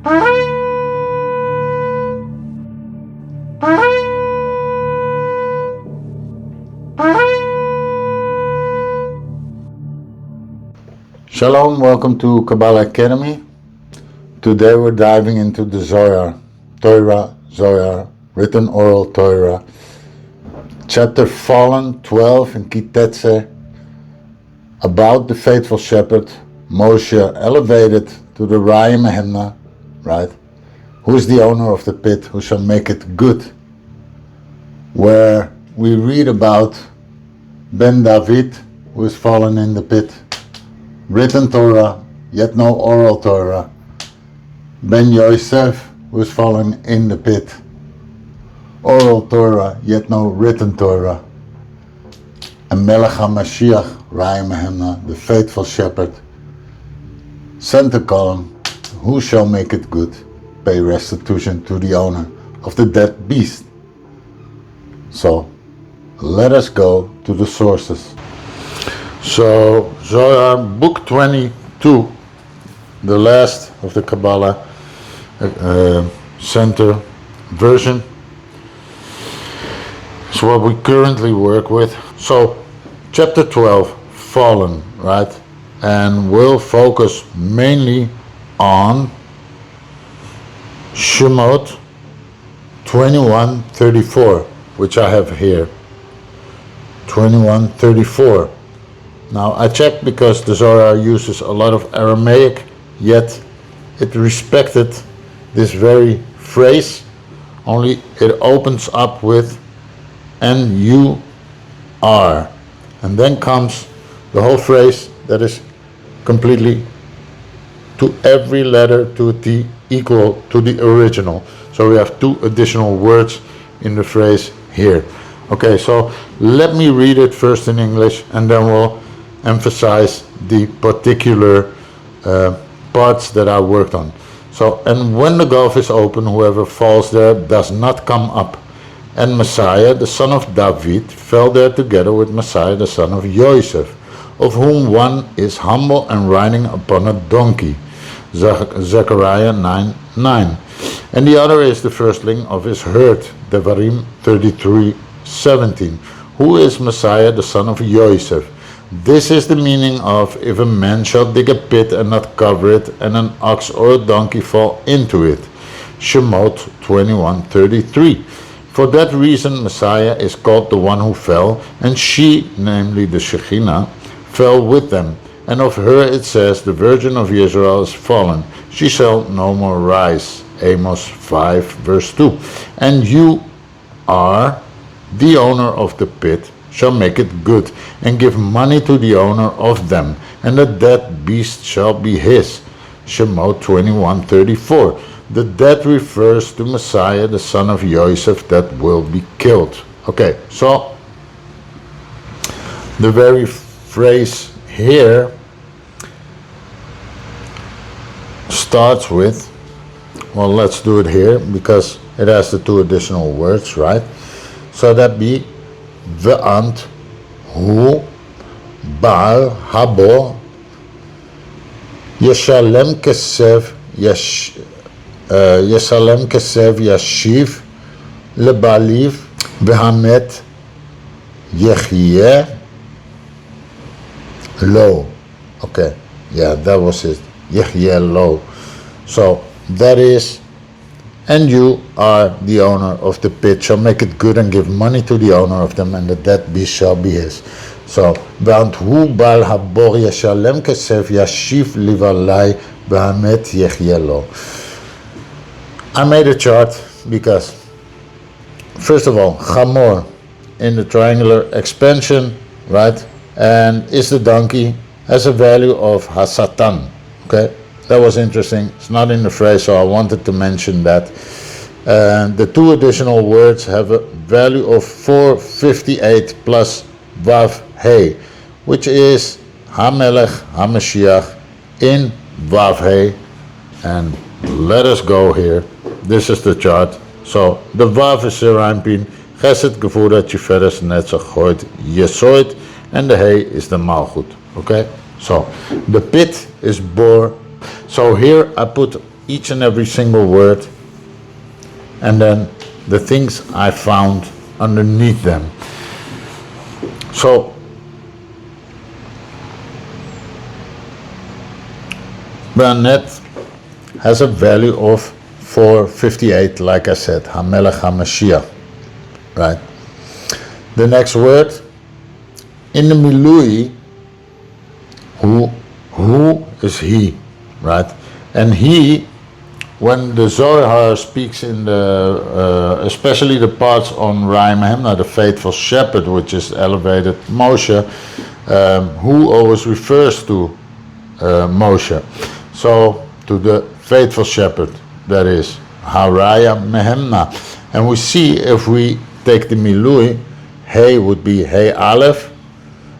Shalom, welcome to Kabbalah Academy. Today we're diving into the Zohar, Zohar, Written Oral Torah, chapter Fallen 12 in Kitetze, about the faithful shepherd, Moshe elevated to the Raya Mehemna, right? Who is the owner of the pit, who shall make it good? Where we read about Ben David, who is fallen in the pit. Written Torah, yet no oral Torah. Ben Yosef, who is fallen in the pit. Oral Torah, yet no written Torah. And Melech HaMashiach, Raya Mehemna, the faithful shepherd, center column, who shall make it good? Pay restitution to the owner of the dead beast. So, let us go to the sources. So, Zohar, book 22, the last of the Kabbalah center version, is what we currently work with. So, chapter 12, Fallen, right? And we'll focus mainly on Shemot 21:34, which I have here. 21:34. Now I checked because the Zohar uses a lot of Aramaic, yet it respected this very phrase, only it opens up with N-U-R, and then comes the whole phrase that is completely to every letter to a T equal to the original. So we have two additional words in the phrase here. Okay, so let me read it first in English and then we'll emphasize the particular parts that I worked on. So, and when the gulf is open, whoever falls there does not come up. And Messiah, the son of David, fell there together with Messiah, the son of Yosef, of whom one is humble and riding upon a donkey. Zechariah 9:9. And the other is the firstling of his herd, Devarim 33:17, who is Messiah, the son of Yosef. This is the meaning of, if a man shall dig a pit and not cover it, and an ox or a donkey fall into it. Shemot 21:33. For that reason Messiah is called the one who fell, and she, namely the Shekhinah, fell with them. And of her it says, the Virgin of Israel is fallen, she shall no more rise. Amos 5:2. And you are the owner of the pit, shall make it good, and give money to the owner of them, and the dead beast shall be his. Shemot 21:34. The dead refers to Messiah, the son of Yosef, that will be killed. Okay, so the very phrase here starts with, well, let's do it here because it has the two additional words, right? So that be Ve'ant hu Baal habo Yeshalem kesev yashiv lebaliv vehamet yechye lo. Okay, yeah, that was it. Yechye lo. So that is, and you are the owner of the pit, shall make it good and give money to the owner of them, and the dead beast shall be his. So, B'ant hu bal habor yashalem kesef yashiv livalai b'hamet yechye lo. I made a chart because, first of all, chamor in the triangular expansion, right, and is the donkey, has a value of hasatan. Okay, that was interesting. It's not in the phrase, so I wanted to mention that. The two additional words have a value of 458 plus Vav He, which is HaMelech HaMashiach in Vav He. And let us go here. This is the chart. So the Vav is Serampin, Chesed Gevura Tiferes Netzach Hod Yesoid, and the He is the Malchut. Okay, so the pit is Bor. So here I put each and every single word, and then the things I found underneath them. So Bernat has a value of 458, like I said, Hamelech HaMashiach, right? The next word, in the Milui, who is he, right? And he, when the Zohar speaks in the, especially the parts on Yirah, the faithful shepherd, which is elevated Moshe, who always refers to Moshe. So, to the faithful shepherd, that is, Haraya Mehemna. And we see, if we take the Milui, Hey would be Hey Aleph,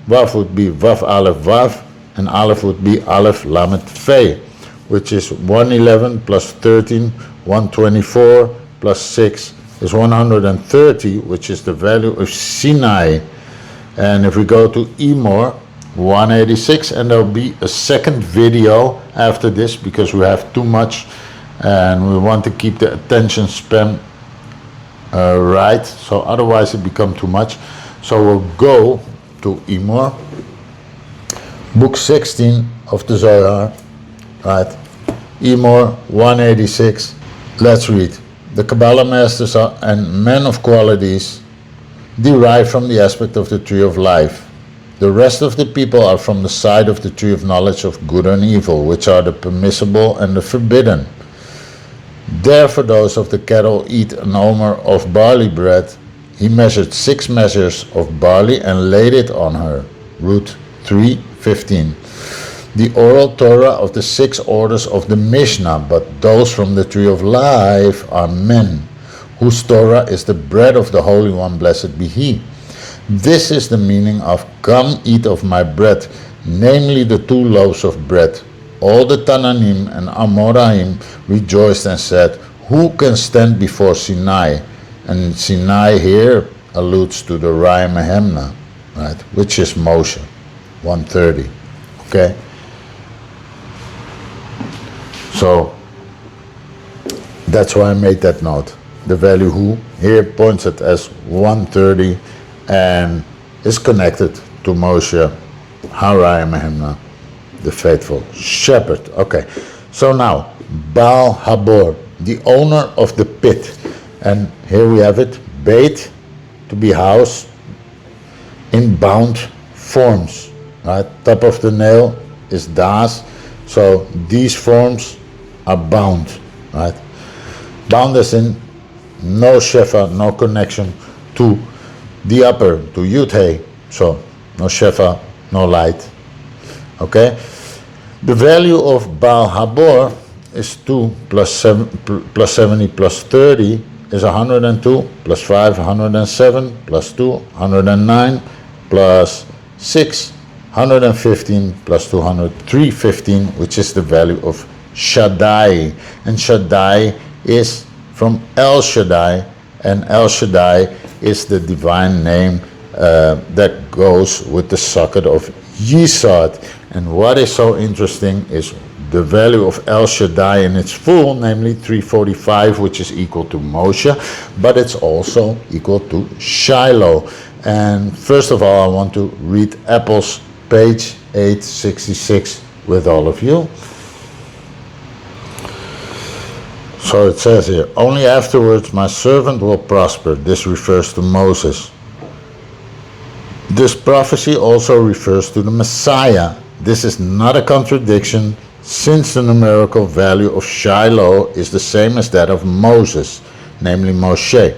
Vav would be Vav Aleph Vav, and Aleph would be Aleph Lamet Fei, which is 111 plus 13, 124 plus 6 is 130, which is the value of Sinai. And if we go to Emor, 186, and there'll be a second video after this because we have too much and we want to keep the attention span right, so otherwise it becomes too much. So we'll go to Emor, book 16 of the Zohar, right? Emor 186. Let's read. The Kabbalah masters and men of qualities derive from the aspect of the tree of life. The rest of the people are from the side of the tree of knowledge of good and evil, which are the permissible and the forbidden. Therefore those of the cattle eat an omer of barley bread. He measured 6 measures of barley and laid it on her. Root 3:15. The oral Torah of the 6 orders of the Mishnah, but those from the tree of life are men, whose Torah is the bread of the Holy One, blessed be He. This is the meaning of come eat of my bread, namely the 2 loaves of bread. All the Tananim and Amoraim rejoiced and said, who can stand before Sinai? And Sinai here alludes to the Yirah, right, which is Moshe, 130, okay? So, that's why I made that note. The value who here points it as 130 and is connected to Moshe, Haraya, the faithful shepherd. Okay, so now, Baal Habor, the owner of the pit. And here we have it, bait, to be housed in bound forms, right? Top of the nail is das, so these forms are bound, right? Bound as in no shefa, no connection to the upper, to Yud Hey, so no shefa, no light, okay? The value of Baal Habor is 2 plus 70 plus 30 is 102, plus 5, 107, plus 2, 109, plus 6, 115, plus 200, 315, which is the value of Shaddai. And Shaddai is from El Shaddai, and El Shaddai is the divine name that goes with the socket of Yisod. And what is so interesting is the value of El Shaddai in its full, namely 345, which is equal to Moshe, but it's also equal to Shiloh. And first of all, I want to read Apple's page 866 with all of you. So it says here, only afterwards my servant will prosper. This refers to Moses. This prophecy also refers to the Messiah. This is not a contradiction, since the numerical value of Shiloh is the same as that of Moses, namely Moshe.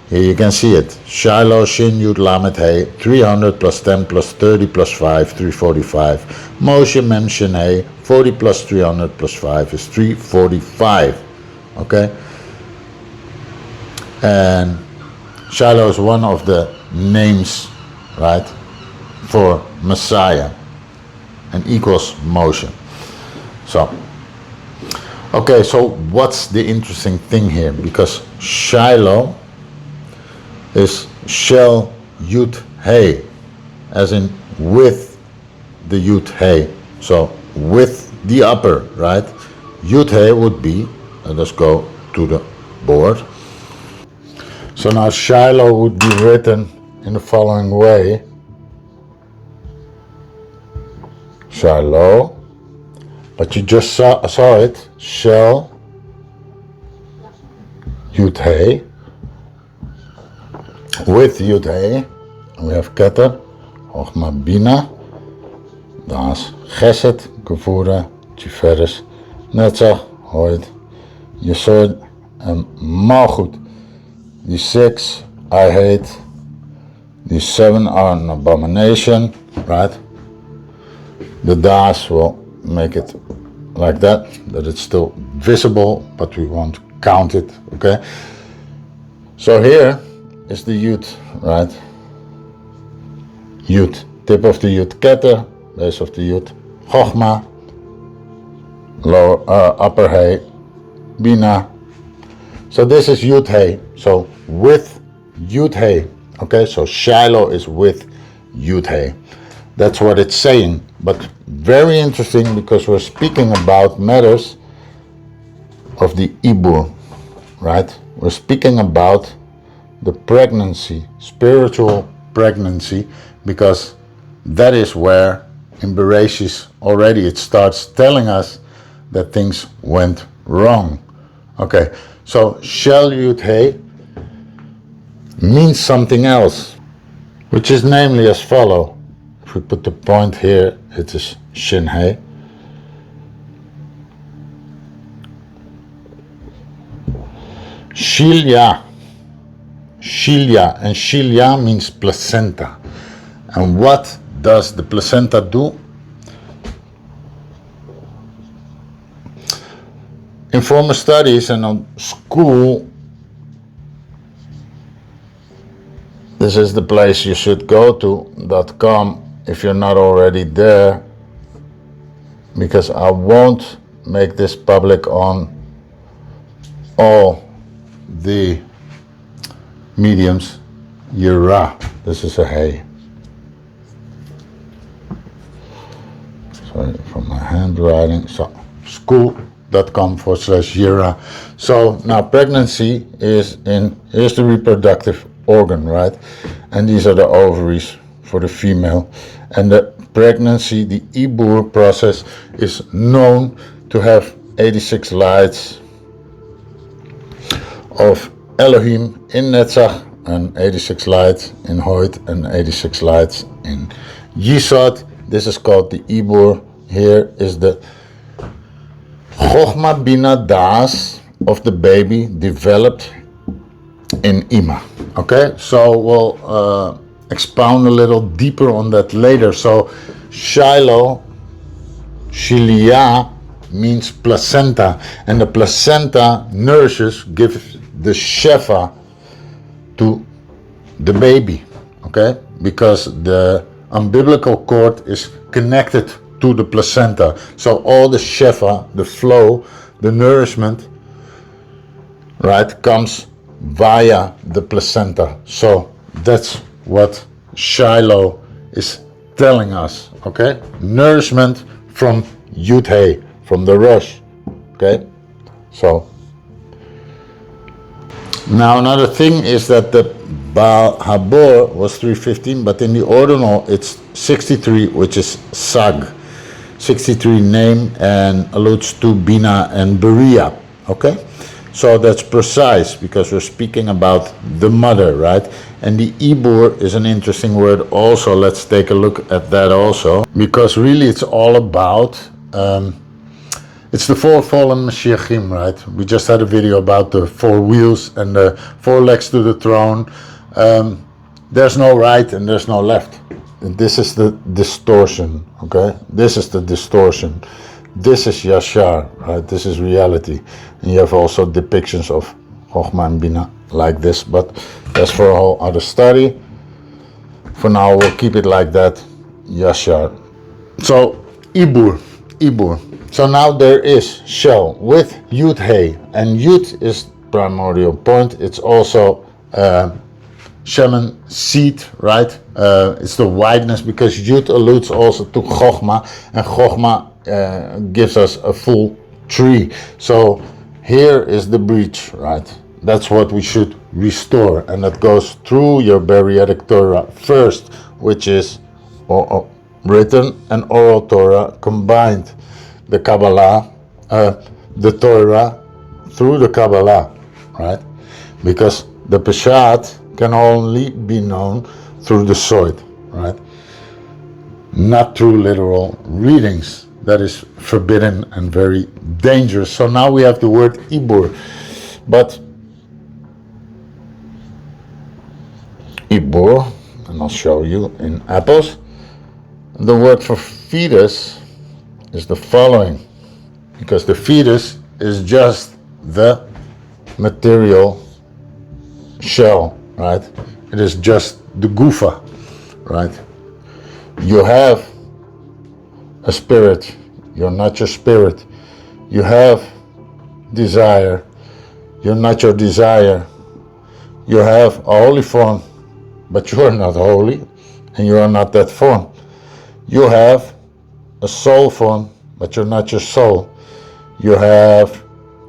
Here you can see it. Shiloh, Shin, Yud, Lamed, Hey, 300 plus 10 plus 30 plus 5, 345. Moshe, Mem, Shin, Hey, 40 plus 300 plus 5 is 345. Okay? And Shiloh is one of the names, right, for Messiah, and equals Moshe. So, okay, so what's the interesting thing here? Because Shiloh is Shel Yud Hey, as in with the Yud Hey. So, with the upper, right? Yud Hey would be, let us go to the board. So now Shiloh would be written in the following way. Shiloh, but you just saw it, Shel, Yud Hey, with Yud Hey, we have Keter, Chochma Bina, Das Chesed, Gevura, Tiferes, Netzach, Hod, Yesod, and Malchut. These 6 I hate, these 7 are an abomination, right? The Das will make it like that it's still visible, but we won't count it, okay? So here is the Yud, right? Yud, tip of the Yud Keter, base of the Yud Chochma, lower, upper Hey, Bina. So this is Yud Hey, so with Yud Hey, okay? So Shiloh is with Yud Hey. That's what it's saying, but very interesting because we're speaking about matters of the Ibur, right? We're speaking about the pregnancy, spiritual pregnancy, because that is where in Bereshis already it starts telling us that things went wrong. Okay, so Shel Yud Hey means something else, which is namely as follow. If we put the point here, it is Shin Hey. Shilya, and Shilya means placenta. And what does the placenta do? In former studies and on school, this is the place you should go to, .com, if you're not already there, because I won't make this public on all the mediums. Yirah, this is a Hey. Sorry for my handwriting. So school.com/Yirah. So now pregnancy is here's the reproductive organ, right? And these are the ovaries for the female. And the pregnancy, the Ibur process, is known to have 86 lights of Elohim in Netzach, and 86 lights in Hod, and 86 lights in Yisod. This is called the Ibur. Here is the Chochma Bina Das of the baby developed in Ima. Okay, so we'll expound a little deeper on that later. So Shiloh, Shiliyah, means placenta, and the placenta nourishes, gives the shefa to the baby, okay? Because the umbilical cord is connected to the placenta. So all the shefa, the flow, the nourishment, right, comes via the placenta. So that's what Shiloh is telling us, okay? Nourishment from Yud Hey, from the Rosh, okay? So now another thing is that the Baal Habor was 315, but in the ordinal it's 63, which is Sag. 63 name and alludes to Bina and Beria, okay? So that's precise because we're speaking about the mother, right? And the Ibur is an interesting word also. Let's take a look at that also, because really it's all about it's the 4 fallen Mashiachim, right? We just had a video about the 4 wheels and the 4 legs to the throne. There's no right and there's no left. And this is the distortion, okay? This is the distortion. This is Yashar, right? This is reality. And you have also depictions of Chochma and Bina like this, but that's for a whole other study. For now, we'll keep it like that, Yashar. So, Ibur. So now there is Shel with Yud Hey, and Yud is primordial point. It's also Shemen seed, right? It's the wideness, because Yud alludes also to Chochma, and Chochma gives us a full tree. So here is the breach, right? That's what we should restore, and that goes through your bariatric Torah first, which is written and oral Torah combined, the Kabbalah, the Torah through the Kabbalah, right? Because the Peshat can only be known through the Sod, right? Not through literal readings. That is forbidden and very dangerous. So now we have the word Ibur. But Ibur, and I'll show you in apples, the word for fetus is the following. Because the fetus is just the material shell, right? It is just the gufa, right? You have a spirit, you're not your spirit. You have desire, you're not your desire. You have a holy form, but you are not holy, and you are not that form. You have a soul form, but you're not your soul. You have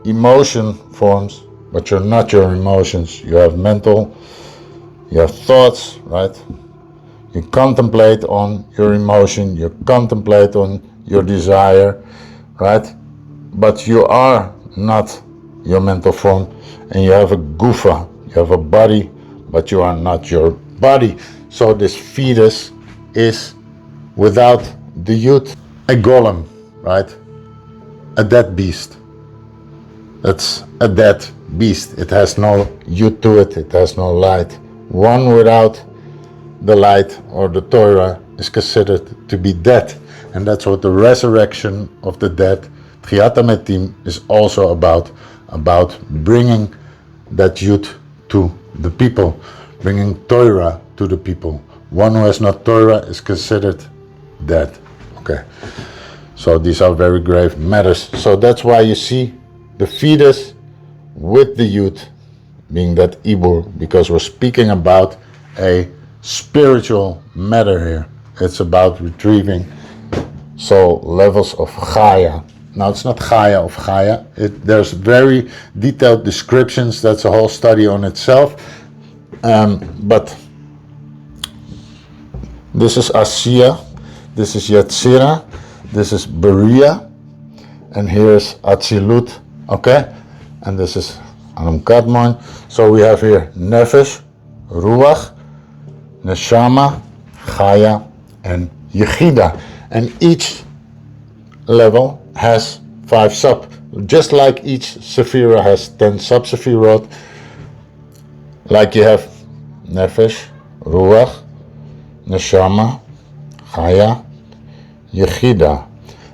emotion forms, but you're not your emotions. You have mental, you have thoughts, right? You contemplate on your emotion, you contemplate on your desire, right? But you are not your mental form, and you have a gufa, you have a body, but you are not your body. So this fetus is, without the youth, a golem, right? A dead beast. That's a dead beast. It has no youth to it, it has no light. One without the light or the Torah is considered to be dead. And that's what the resurrection of the dead, Tchiat HaMetim, is also about bringing that youth to the people, bringing Torah to the people. One who has not Torah is considered dead. Okay, so these are very grave matters. So that's why you see the fetus with the youth being that Ibur, because we're speaking about a spiritual matter here. It's about retrieving soul levels of Chaya. Now it's not Chaya of Chaya. There's very detailed descriptions. That's a whole study on itself. But this is Asiya, this is Yetzira, this is Beria, and here's Atzilut, okay? And this is Adam Kadmon. So we have here Nefesh, Ruach, Neshama, Chaya, and Yechida. And each level has 5 sub. Just like each Sefirah has 10 sub-Sefirot, like you have Nefesh, Ruach, Neshama, Chaya, Yechida.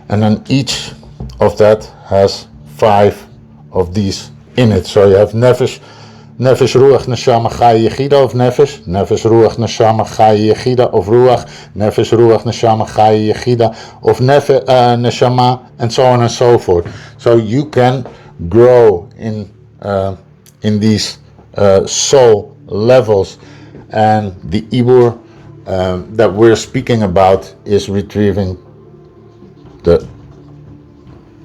And then each of that has 5 of these in it. So you have Nefesh, Ruach, Neshama, Chaya, Yechida of Nefesh, Ruach, Neshama, Chaya, Yechida of Ruach, Ruach, Neshama, Chaya, Yechida of Neshama, and so on and so forth. So you can grow in these soul levels, and the Ibur that we're speaking about is retrieving the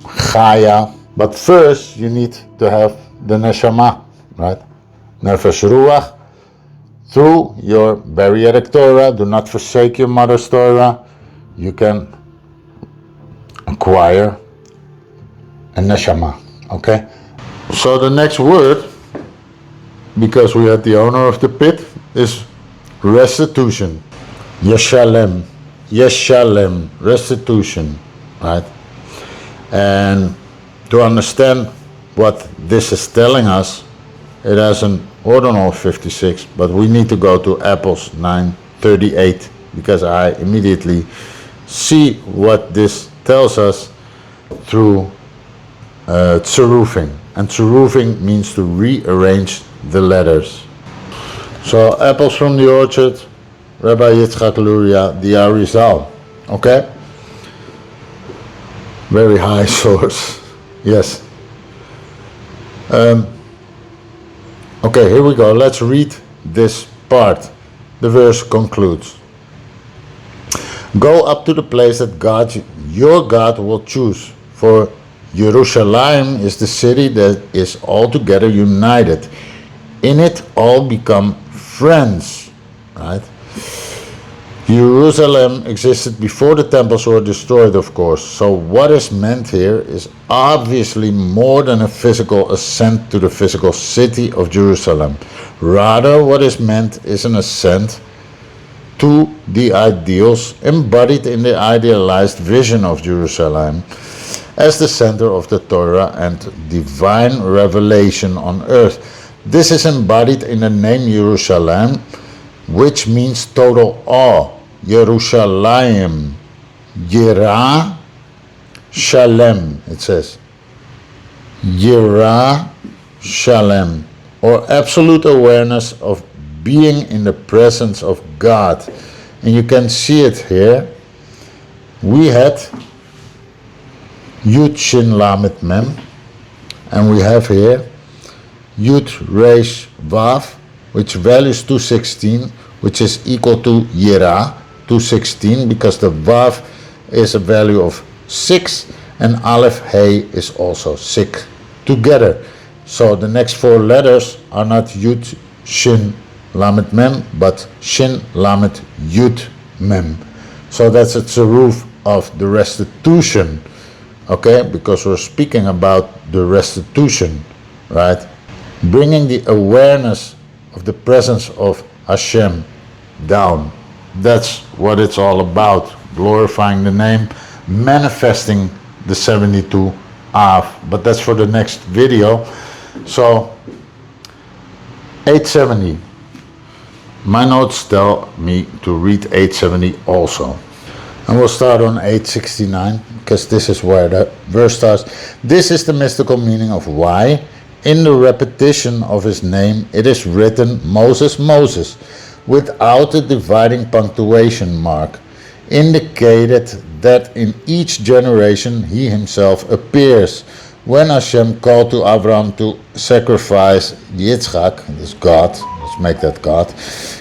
Chaya. But first you need to have the Neshama, right? Nefesh Ruach, through your bariatric Torah. Do not forsake your mother's Torah. You can acquire a Neshama, okay? So the next word, because we had the owner of the pit, is restitution. Yeshalem, restitution, right? And to understand what this is telling us, it has an ordinal 56, but we need to go to Apples 9:38, because I immediately see what this tells us through tzerufing. And tzerufing means to rearrange the letters. So Apples from the Orchard, Rabbi Yitzchak Luria, the Arizal, okay? Very high source, yes. Okay, here we go. Let's read this part. The verse concludes. Go up to the place that God, your God, will choose for Jerusalem is the city that is altogether united. In it all become friends, right? Jerusalem existed before the temples were destroyed, of course. So what is meant here is obviously more than a physical ascent to the physical city of Jerusalem. Rather, what is meant is an ascent to the ideals embodied in the idealized vision of Jerusalem as the center of the Torah and divine revelation on earth. This is embodied in the name Jerusalem, which means total awe. Yerushalayim, Yirah Shalem, it says. Yirah Shalem, or absolute awareness of being in the presence of God. And you can see it here. We had Yud Shin Lamet Mem, and we have here Yud Reish Vav, which values 216, which is equal to Yirah, 216, because the Vav is a value of 6, and Aleph Hey is also 6 together. So the next 4 letters are not Yud Shin Lamet Mem, but Shin Lamet Yud Mem. So that's a tzaruf of the restitution, okay? Because we're speaking about the restitution, right? Bringing the awareness of the presence of Hashem down. That's what it's all about. Glorifying the name, manifesting the 72 Av. But that's for the next video. So 870. My notes tell me to read 870 also. And we'll start on 869, because this is where the verse starts. This is the mystical meaning of why in the repetition of his name it is written Moses, Moses, without a dividing punctuation mark, indicated that in each generation he himself appears. When Hashem called to Abraham to sacrifice Yitzchak, this God, let's make that God,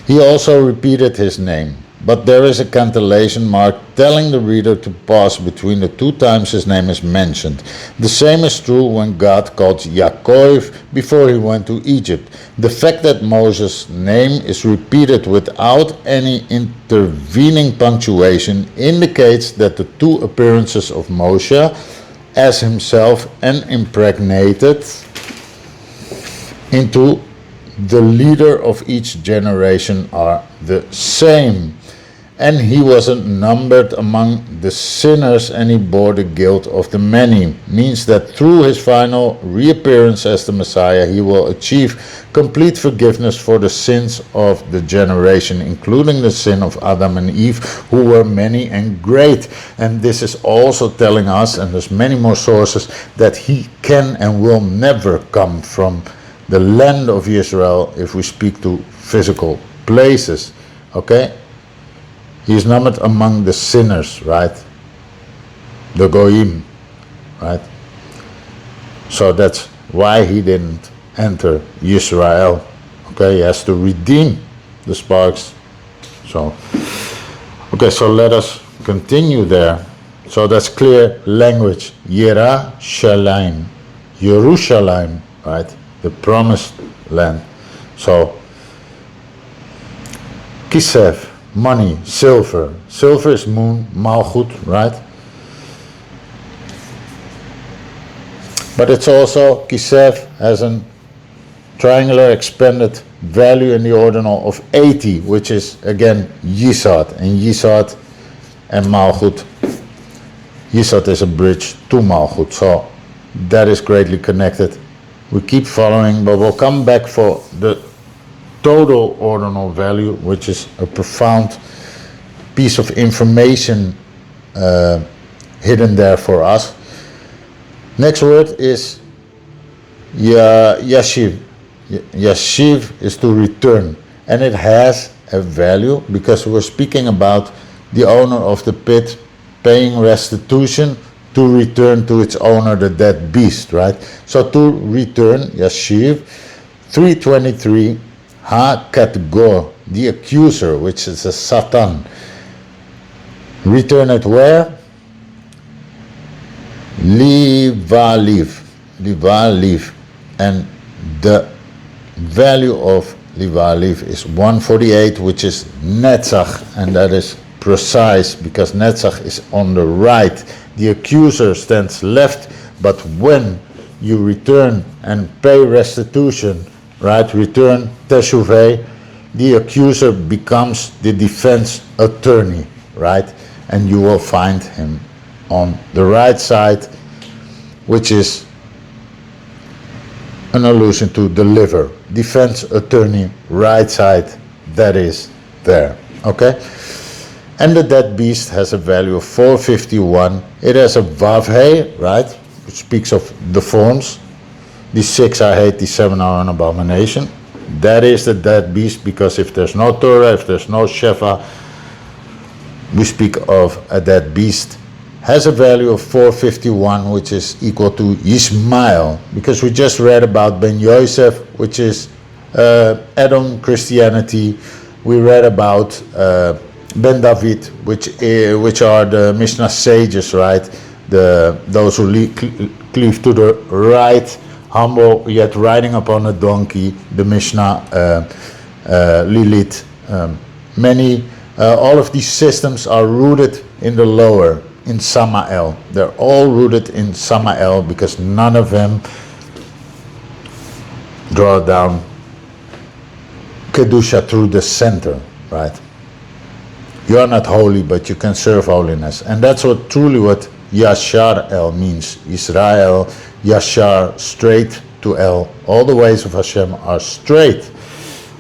he also repeated his name. But there is a cantillation mark telling the reader to pause between the 2 times his name is mentioned. The same is true when God called Yaakov before he went to Egypt. The fact that Moses' name is repeated without any intervening punctuation indicates that the 2 appearances of Moshe as himself and impregnated into the leader of each generation are the same. And he wasn't numbered among the sinners, and he bore the guilt of the many. Means that through his final reappearance as the Messiah, he will achieve complete forgiveness for the sins of the generation, including the sin of Adam and Eve, who were many and great. And this is also telling us, and there's many more sources, that he can and will never come from the land of Israel if we speak to physical places. Okay? He is numbered among the sinners, right? The Goyim, right? So that's why he didn't enter Israel. Okay, he has to redeem the sparks. So, okay, so let us continue there. So that's clear language. Yirah Shalayim, Jerusalem, right? The promised land. So, Kisef, money, silver. Silver is moon, malchut, right? But it's also, Kisef has a triangular expanded value in the ordinal of 80, which is again Yisod. And Yisod and malchut, Yisod is a bridge to malchut. So that is greatly connected. We keep following, but we'll come back for the total ordinal value, which is a profound piece of information hidden there for us. Next word is yashiv. Yashiv is to return, and it has a value because we're speaking about the owner of the pit paying restitution to return to its owner, the dead beast, right? So to return, yashiv. 323, hakodesh, the accuser, which is a Satan. Return it where? Livaliv, and the value of Livaliv is 148, which is Netzach, and that is precise because Netzach is on the right. The accuser stands left, but when you return and pay restitution, right, return teshuvah, the accuser becomes the defense attorney, right, and you will find him on the right side, which is an allusion to deliver. Defense attorney, right side, that is there. Okay? And the dead beast has a value of 451. It has a Vav-He, right? Which speaks of the forms. These 6 are hate, these 7 are an abomination. That is the dead beast, because if there's no Torah, if there's no Shefa, we speak of a dead beast. Has a value of 451, which is equal to Yishmael, because we just read about Ben Yosef, which is Edom Christianity. We read about Ben David, which are the Mishnah sages, right? Those who cleave to the right, humble yet riding upon a donkey. The Mishnah Lilith. All of these systems are rooted in the lower, in Samael. They're all rooted in Samael because none of them draw down Kedusha through the center, right? You are not holy, but you can serve holiness. And that's what Yashar El means. Israel, Yashar, straight to El. All the ways of Hashem are straight.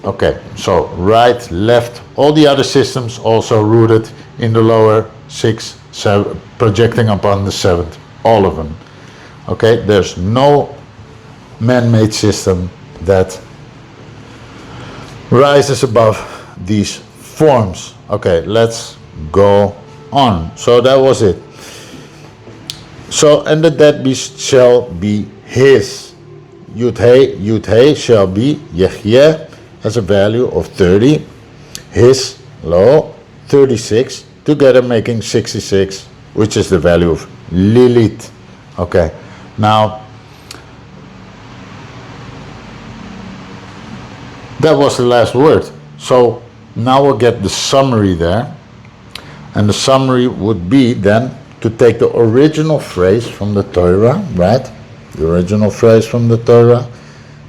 Okay, so right, left, all the other systems also rooted in the lower 6, 7, projecting upon the 7th, all of them. Okay, there's no man-made system that rises above these forms. Okay, let's go on. So that was it. So, and the dead beast shall be his. Yud-He shall be Yehyeh, has a value of 30. His, lo, 36. Together making 66, which is the value of Lilith. Okay, now that was the last word. So now we'll get the summary there. And the summary would be then to take the original phrase from the Torah, right? The original phrase from the Torah.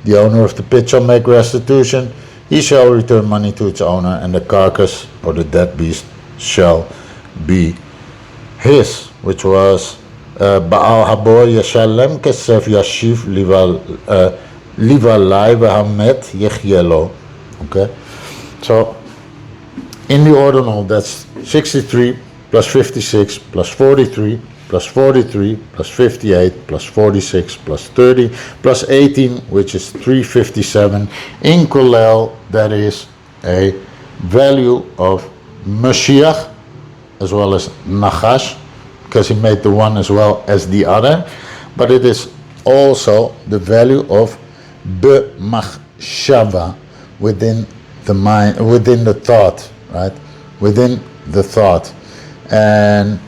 The owner of the pit shall make restitution. He shall return money to its owner, and the carcass or the dead beast shall be his, which was Baal Habor Yashalem Kesef Yashiv Livalai Vahamet Yechielo. Okay, so in the ordinal, that's 63 plus 56 plus 43 plus 43 plus 58 plus 46 plus 30 plus 18, which is 357. In Kollel, that is a value of Mashiach as well as Nachash, because he made the one as well as the other, but it is also the value of B'machshava, within the mind, within the thought, right? Within the thought. And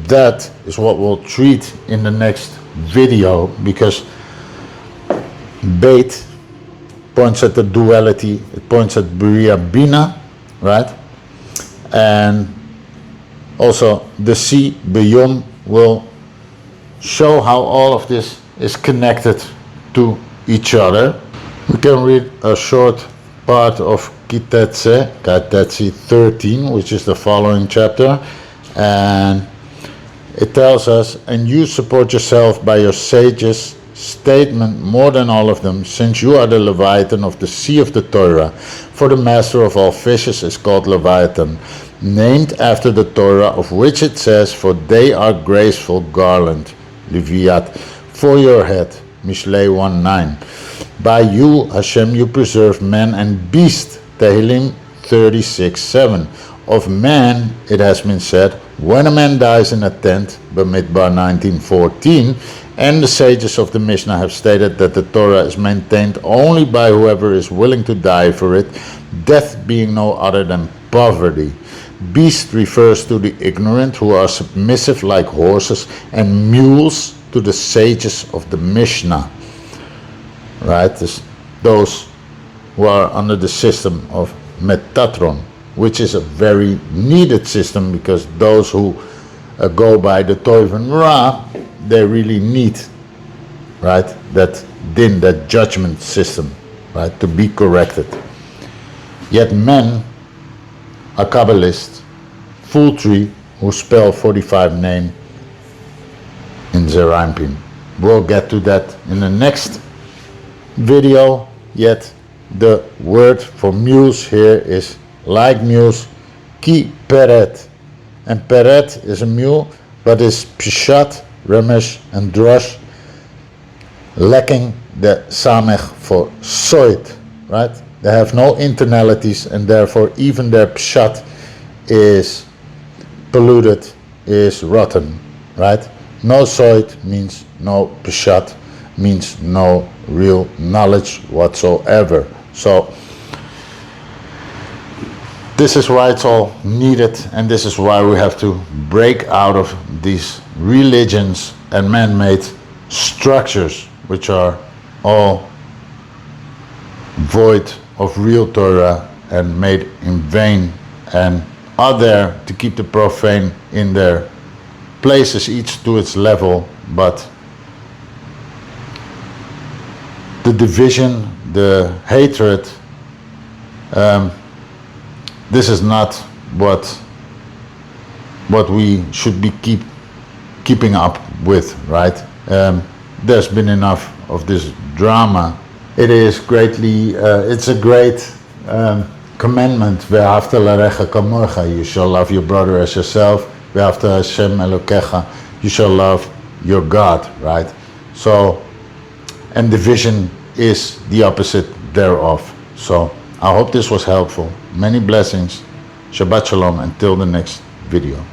that is what we'll treat in the next video, because Beit points at the duality, it points at Bria Bina, right? And also the C, Beyom, will show how all of this is connected to each other. We can read a short part of Kitetze 13, which is the following chapter, and it tells us, and you support yourself by your sages' statement more than all of them, since you are the Leviathan of the sea of the Torah. For the master of all fishes is called Leviathan, named after the Torah, of which it says, for they are graceful garland, Leviat, for your head, Mishlei 1:9. By you, Hashem, you preserve man and beast, Tehillim 36:7. Of man, it has been said, when a man dies in a tent, Bamidbar 19:14, and the sages of the Mishnah have stated that the Torah is maintained only by whoever is willing to die for it, death being no other than poverty. Beast refers to the ignorant who are submissive like horses, and mules to the sages of the Mishnah. Right? Those who are under the system of Metatron, which is a very needed system, because those who go by the Toiv and Ra, they really need, right, that din, that judgment system, right, to be corrected. Yet men are Kabbalists, full tree, who spell 45 name in Zerampin. We'll get to that in the next video. Yet the word for mules here is like mules, ki peret. And peret is a mule, but is Peshat, Remesh, and Drosh, lacking the samech for soit, right? They have no internalities, and therefore even their Peshat is polluted, is rotten, right? No soit means no Peshat, means no real knowledge whatsoever. So this is why it's all needed, and this is why we have to break out of these religions and man-made structures, which are all void of real Torah and made in vain, and are there to keep the profane in their places, each to its level. But the division, the hatred, this is not what we should be keeping up with, right? There's been enough of this drama. It is greatly, it's a great commandment. Ve'ahavta l'recha kamocha. You shall love your brother as yourself. Ve'ahavta Hashem Elokecha. You shall love your God, right? So, and division is the opposite thereof. So I hope this was helpful. Many blessings. Shabbat Shalom. Until the next video.